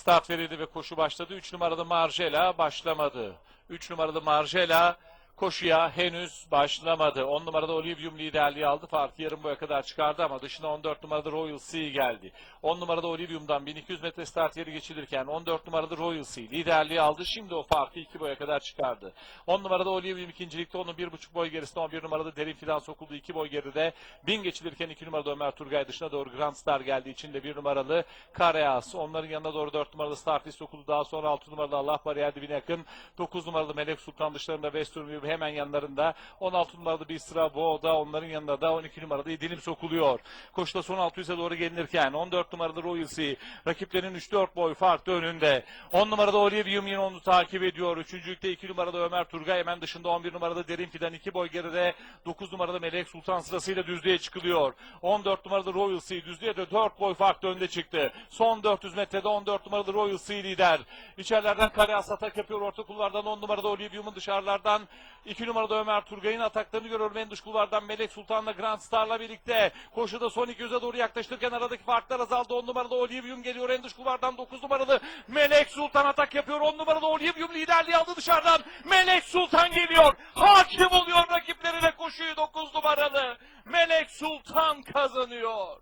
Start verildi ve koşu başladı. 3 numaralı Marjela başlamadı. 3 numaralı Marjela koşuya henüz başlamadı. 10 numarada Olivium liderliği aldı. Farkı yarım boya kadar çıkardı ama dışına 14 numarada Royal Sea geldi. 10 numarada Olivium'dan 1200 metre start yeri geçilirken 14 numarada Royal Sea liderliği aldı. Şimdi o farkı 2 boya kadar çıkardı. 10 numarada Olivium ikincilikte, onun 1,5 boy gerisinde. 11 numarada Derin Fidan sokuldu. 2 boy geride. 1000 geçilirken 2 numarada Ömer Turgay dışına doğru Grand Star geldi. İçinde 1 numaralı Kareas. Onların yanına doğru 4 numaralı Starfish sokuldu. Daha sonra 6 numaralı Allah bariyer dibine yakın. 9 numaralı Melek Sultan dışlarında Western hemen yanlarında. 16 numaralı bir sıra Boğda, onların yanında da 12 numaralı dilim sokuluyor. Koşuda son 600'e doğru gelinirken 14 numaralı Royal Sea rakiplerinin 3-4 boy farklı önünde. 10 numarada Olivium yine onu takip ediyor. Üçüncülükte 2 numaralı Ömer Turgay, hemen dışında 11 numaralı Derin Fidan 2 boy geride. 9 numaralı Melek Sultan sırasıyla düzlüğe çıkılıyor. 14 numaralı Royal Sea düzlüğe de 4 boy farklı önde çıktı. Son 400 metrede 14 numaralı Royal Sea lider. İçerilerden Kareas atak yapıyor. Orta kulvardan 10 numarada Olivium'un, dışarılardan 2 numarada Ömer Turgay'ın ataklarını görüyorum. En dış kulvardan Melek Sultan'la Grand Star'la birlikte. Koşuda son 200'e doğru yaklaştırırken aradaki farklar azaldı. 10 numarada Olivium geliyor. En dış kulvardan 9 numaralı Melek Sultan atak yapıyor. 10 numarada Olivium liderliği aldı dışarıdan. Melek Sultan geliyor. Hakim oluyor rakiplerine koşuyu. 9 numaralı Melek Sultan kazanıyor.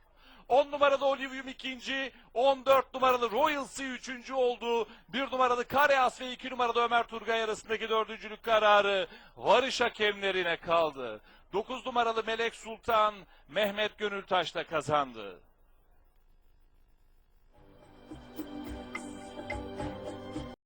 10 numaralı Olivium ikinci, 14 numaralı Royal Sea üçüncü oldu. 1 numaralı Kareas ve 2 numaralı Ömer Turgay arasındaki dördüncülük kararı varış hakemlerine kaldı. 9 numaralı Melek Sultan Mehmet Gönültaş'la kazandı.